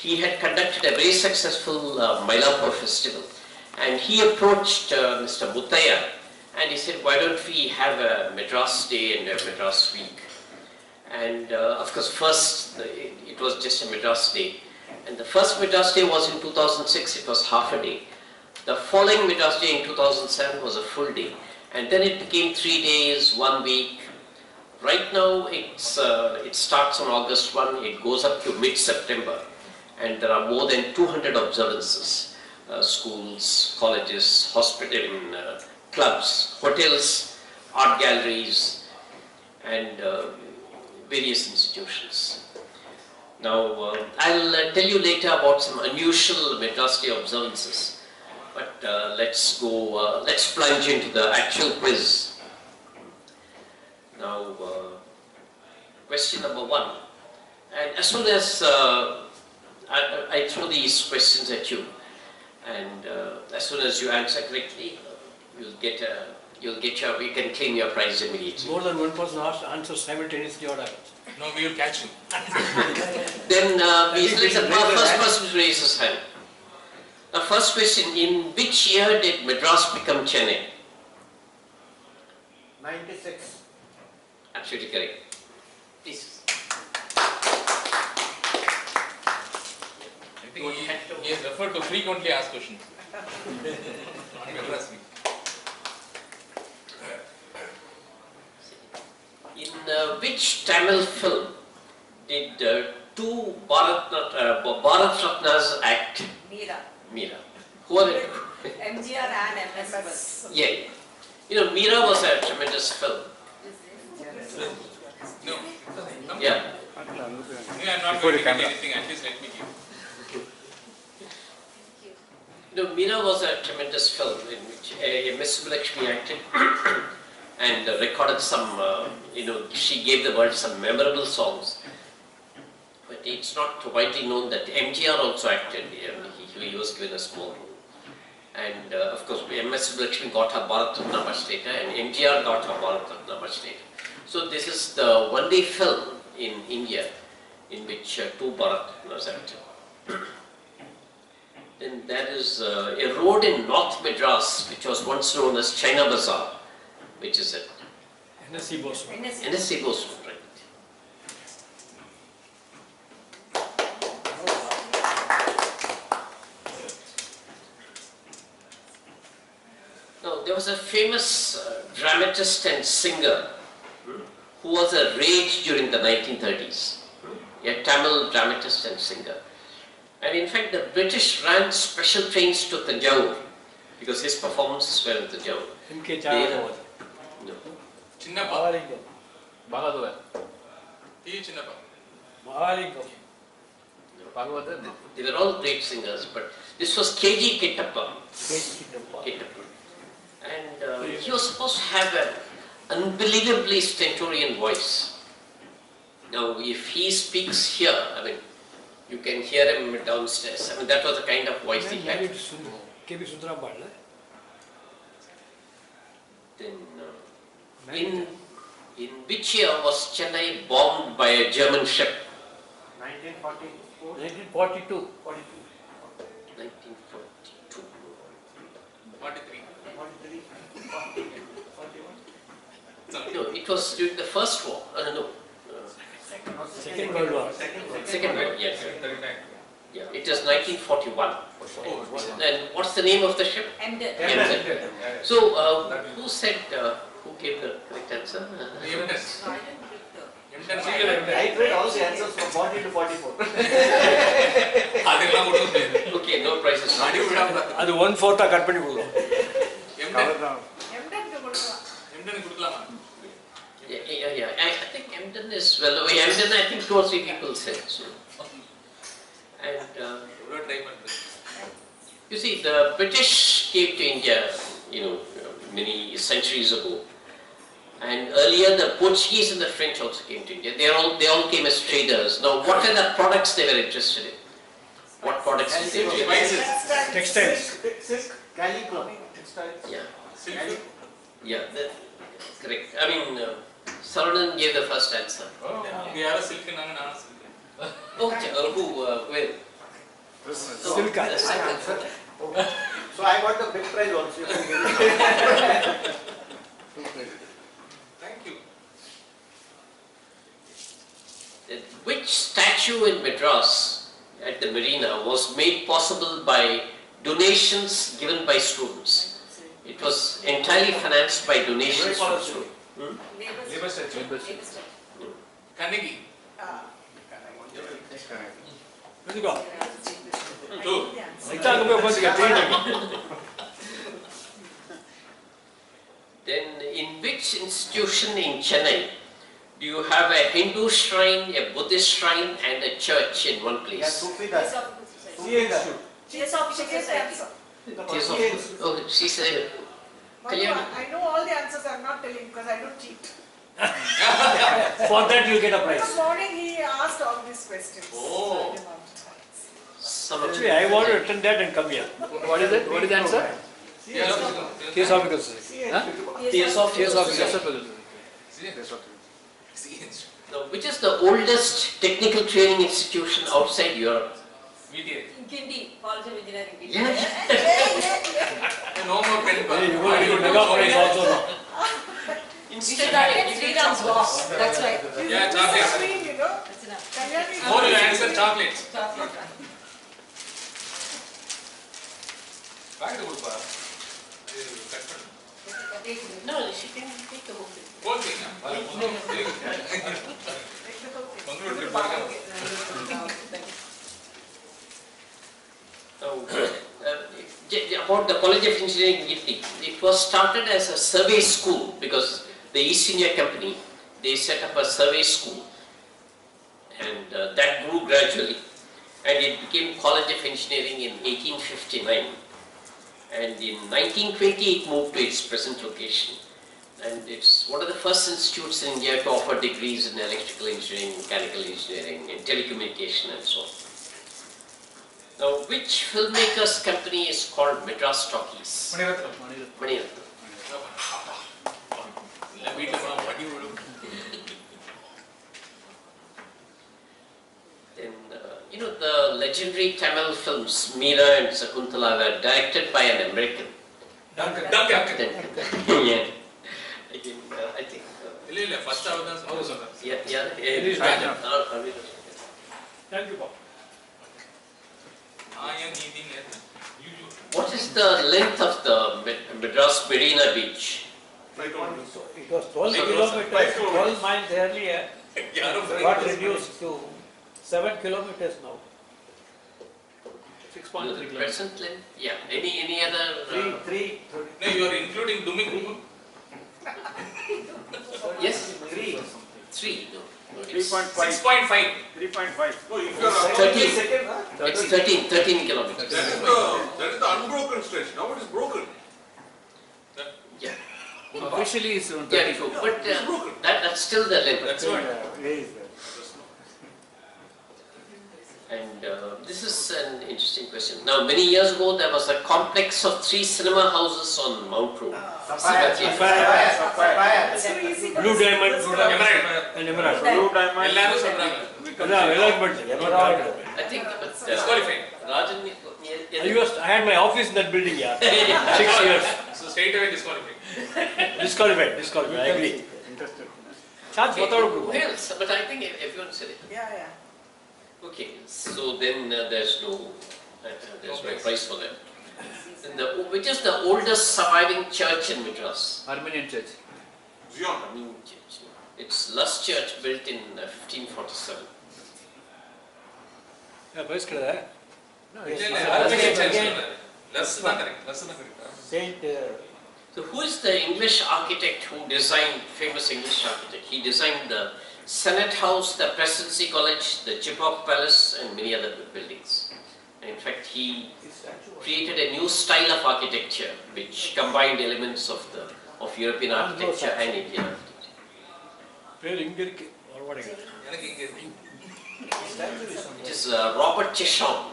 he had conducted a very successful Mailapur festival, and he approached Mr. Muttaya and he said, why don't we have a Madras day and a Madras week? And of course, first it was just a Madras day, and the first Madras day was in 2006, it was half a day. The following Madras day in 2007 was a full day, and then it became 3 days, 1 week. Right now it starts on August 1, it goes up to mid-September, and there are more than 200 observances, schools, colleges, hospitals, clubs, hotels, art galleries, and various institutions. Now, I'll tell you later about some unusual Madras Day observances, but let's plunge into the actual quiz. Now, question number 1, and as soon as I throw these questions at you, and as soon as you answer correctly, you can claim your prize immediately. More than one person answers simultaneously, what happens? No, we will catch him. Then we select the first person to raise his hand. The first question, in which year did Madras become Chennai? 96. Absolutely correct. Please. I think he has referred to frequently asked questions. On Madras week. In which Tamil film did two Bharat Ratnas act? Meera. Who are they? MGR and MS. Yeah. You know, Meera was a tremendous film. No. Yeah. No, I'm not going to get anything, at least let me give. You know, Meera was a tremendous film in which Miss Lakshmi acted and recorded some, she gave the world some memorable songs. But it's not widely known that MGR also acted. He was given a small role. And of course, MS Lakshmi got her Bharat Ratna much later, and MGR got her Bharat Ratna much later. So this is the only film in India in which two Bharat Ratnas acted. Then there is a road in North Madras which was once known as China Bazaar, which is at NSC Bose. NSC Bose Road, right? Now, there was a famous dramatist and singer who was a rage during the 1930s, a Tamil dramatist and singer. And in fact, the British ran special trains to Tanjore because his performances were in Tanjore. M.K. Chayadeva. No. Chinnappa. Mahalingam. Bhagavad. T. Chinnappa. Mahalingam. Bhagavad. They were all great singers, but this was K.G. Kittappa. Kittappa. And he was supposed to have an unbelievably stentorian voice. Now, if he speaks here, I mean, you can hear him downstairs. I mean, that was the kind of voice he had. K.B. Sundaram Padla. Then, in which year was Chennai bombed by a German ship? 1944. 1942. 1942. 43. 43. 41. No, it was during the First War. No. Second World War. Second War, yes. 39. Yeah, it is 1941. And what's the name of the ship? Emden. Emden. So, who said, who gave the correct answer? I read all the answers from 40 to 44. Okay, no prizes. அது 1/4 cut பண்ணி கொடுங்க. Yeah. I think Emden is well. Emden, I think 2 or 3 people said so. And you see, the British came to India, many centuries ago. And earlier, the Portuguese and the French also came to India. They all came as traders. Now, what are the products they were interested in? What products did they trade? Textiles. Silk, calico. Textiles. Yeah. Yeah, that's correct. I mean, Saranan gave the first answer. We are a silk and a silk. Okay, who? Where? Silka. I answered. So I got the big prize also. You can get it. Thank you. Which statue in Madras at the marina was made possible by donations given by students? It was entirely financed by donations from students. Labor statue. Kannagi. Let's go. Two. Next time, go first. Then in which institution in Chennai do you have a Hindu shrine, a Buddhist shrine and a church in one Yeah, place? Sufi das. Yes, officer. Oh, she said, Kalyan. I know all the answers, I'm not telling because I don't cheat. For that, you get a prize. This morning he asked all these questions. Oh. Some of Actually, I want to attend that and come here. What is it? What is the answer? Theosophical Society. Huh? Theosophical Theosophical. Now, which is the oldest technical training institution outside Europe? VTA. Gindi, College of Engineering. Yeah. No more pen. Hey, you want to get mega prize also now. We should not get 3 rounds lost. That's right. Yeah, chocolates. Screen, you know. That's enough. Kalyani is More you answer chocolates. Chocolate. Back to Upa. No, she can take the whole thing. Whole thing. Bangalore trip. About the College of Engineering in Italy, it was started as a survey school because the East India Company, they set up a survey school and that grew gradually and it became College of Engineering in 1859 and in 1920 it moved to its present location and it's one of the first institutes in India to offer degrees in electrical engineering, mechanical engineering and telecommunication and so on. Now, which filmmaker's company is called Madras Talkies? Maniratnam. Then, the legendary Tamil films Meera and Sakuntala were directed by an American. Duncan. Yeah. Again, I think. First Yeah. Please, Rajan. Thank you, Bob. What is the length of the Madras Marina Beach? It was 12 kilometers, 12 miles earlier, got reduced to 7 kilometers now. 6.3 The kilometers. present length? Yeah. Any other? Three. No, you are including Dumik. Yes. 3. 3. No. 6.5. 3.5. No, if you are 13. Second, huh? It's 13 kilometers. that is the unbroken stretch. Now it is broken. Yeah. Officially it's around Yeah, 34. but that's still the length. That's what. And this is an interesting question. Now, many years ago, there was a complex of 3 cinema houses on Mount Road. Sapphire. It's too easy. Blue diamond, Emerald. and emerald. Ellaru Sobranga. Emerald. I think, but Disqualified. Rajan, I had my office in that building, yeah. 6 years. So straight away disqualified. Disqualified, I agree. Chance, who else? But I think everyone said it. Yeah. Okay, so then there's no prize for them. And which is the oldest surviving church in Madras? Armenian church. Zion. Armenian church. It's Lust Church, built in 1547. Yeah, prize kada. No, Armenian church. Less than correct. Saint. So who is the English architect who designed, famous English architect? He designed the Senate House, the Presidency College, the Chipok Palace and many other buildings. And in fact, he created a new style of architecture which combined elements of European architecture and Indian architecture. It is Robert Chesham.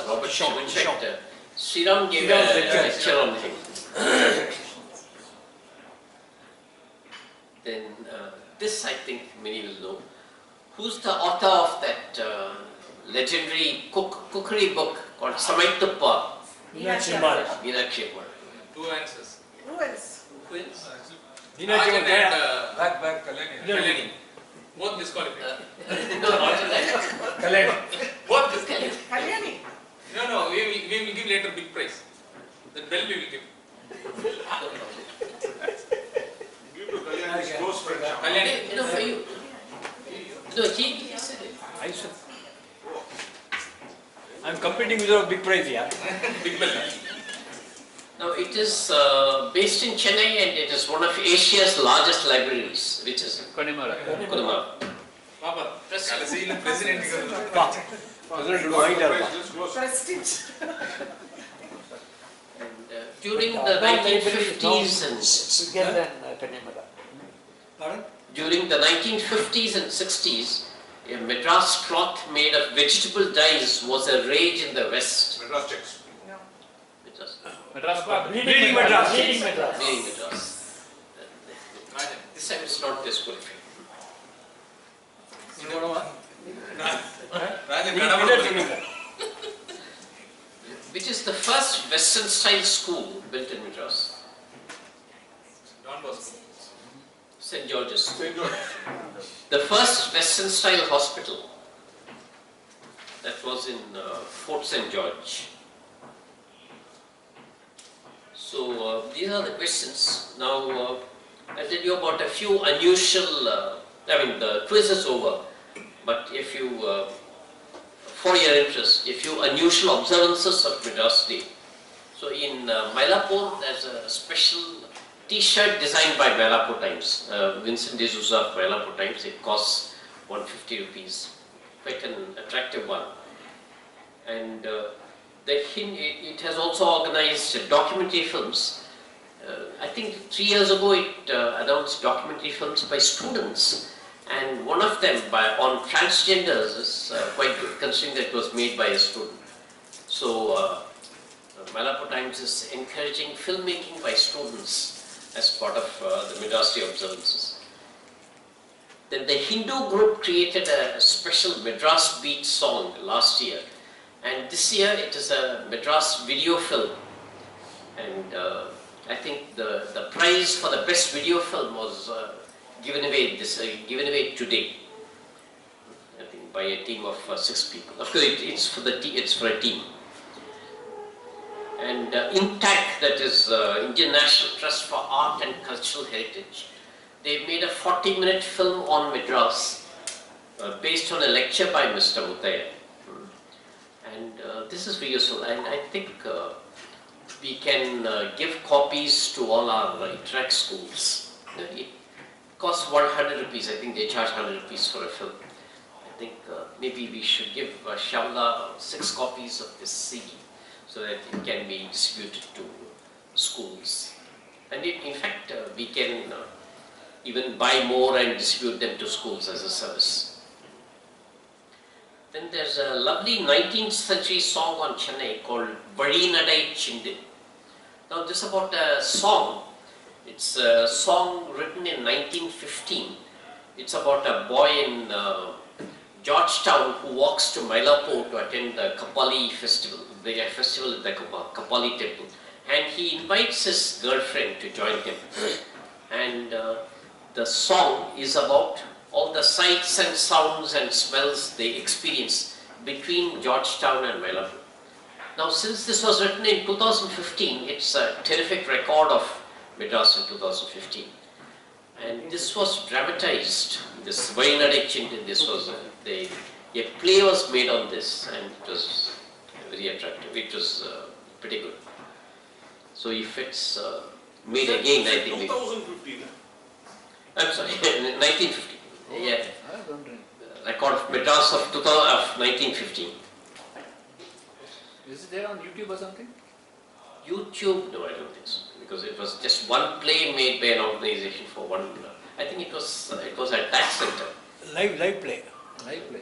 Robert Chesham. In fact, Sriram gave a lecture on him. Then this I think many will know. Who's the author of that legendary cookery book called Samaituppa, Meenakshi Ammal. Meenakshi Ammal. Two answers. Who else? Twins. Meenakshi Rajan Ammal. and Back, Kalani. Both disqualified. No, not that. Kalani. Both disqualified. Kalyani. No, we will give later big prize. That bell we will give. Give to Kalyani's close friend. Kalyani. No, for you. No, he said it. I should. I'm competing with a big prize, yeah. Big bell. Now it is based in Chennai and it is one of Asia's largest libraries, which is Konimara. Kunimar. Papa, President. President. Just close. Prestige. And during the 1950s and Bigger than Konimara. Pardon? during the 1950s and 60s, a Madras cloth made of vegetable dyes was a rage in the West. Madras checks. No. It was Madras. Bleeding Madras. Bleeding Madras. very Madras. This time it's not this qualified. Which is the first Western style school built in Madras? Don Bosco. St. George's. St. George. The first Western style hospital, that was in Fort St. George. So these are the questions. Now I'll tell you about a few unusual, the quiz is over, but if you, for your interest, a few unusual observances of Madras Day. So in Mylapore, there's a special T-shirt designed by Mylapore Times, Vincent D'Souza of Mylapore Times. It costs 150 rupees, quite an attractive one. And it has also organized documentary films. I think 3 years ago it announced documentary films by students, and one of them on transgenders is quite good, considering that it was made by a student. So Mylapore Times is encouraging filmmaking by students as part of the Madras Day observances. Then the Hindu group created a special Madras beat song last year, and this year it is a Madras video film. And I think the prize for the best video film was given away today. I think by a team of 6 people. Of course, it's for a team. And INTAC, that is Indian National Trust for Art and Cultural Heritage, they made a 40-minute film on Madras based on a lecture by Mr. Muthaya. And this is very useful, and I think we can give copies to all our INTAC schools. It costs 100 rupees, I think they charge 100 rupees for a film. I think maybe we should give Shavla 6 copies of this CD, so that it can be distributed to schools. And in fact, we can even buy more and distribute them to schools as a service. Then there's a lovely 19th century song on Chennai called Varinadai Chindin. Now this is about a song. It's a song written in 1915. It's about a boy in Georgetown who walks to Mylapore to attend the Kapali festival. The festival at the Kapali temple, and he invites his girlfriend to join him. And the song is about all the sights and sounds and smells they experience between Georgetown and Mylapore. Now, since this was written in 2015, it's a terrific record of Madras in 2015. And this was dramatized. This Varinadai Chindin, this was a play was made on this, and it was very attractive. It was pretty good. So if it's made again, I think 2015. I'm sorry, 1950. Yeah, I don't drink. record of Madras of 1915. Is it there on YouTube or something? YouTube? No, I don't think so, because it was just one play made by an organization for one. I think it was at that center. Live play. Live play.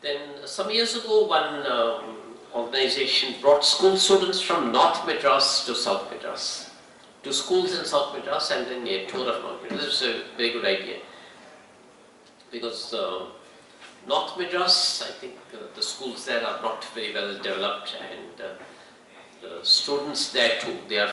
Then some years ago, one organization brought school students from North Madras to South Madras, to schools in South Madras, and then a tour of North Madras. This is a very good idea, because North Madras, I think the schools there are not very well developed, and the students there too, they are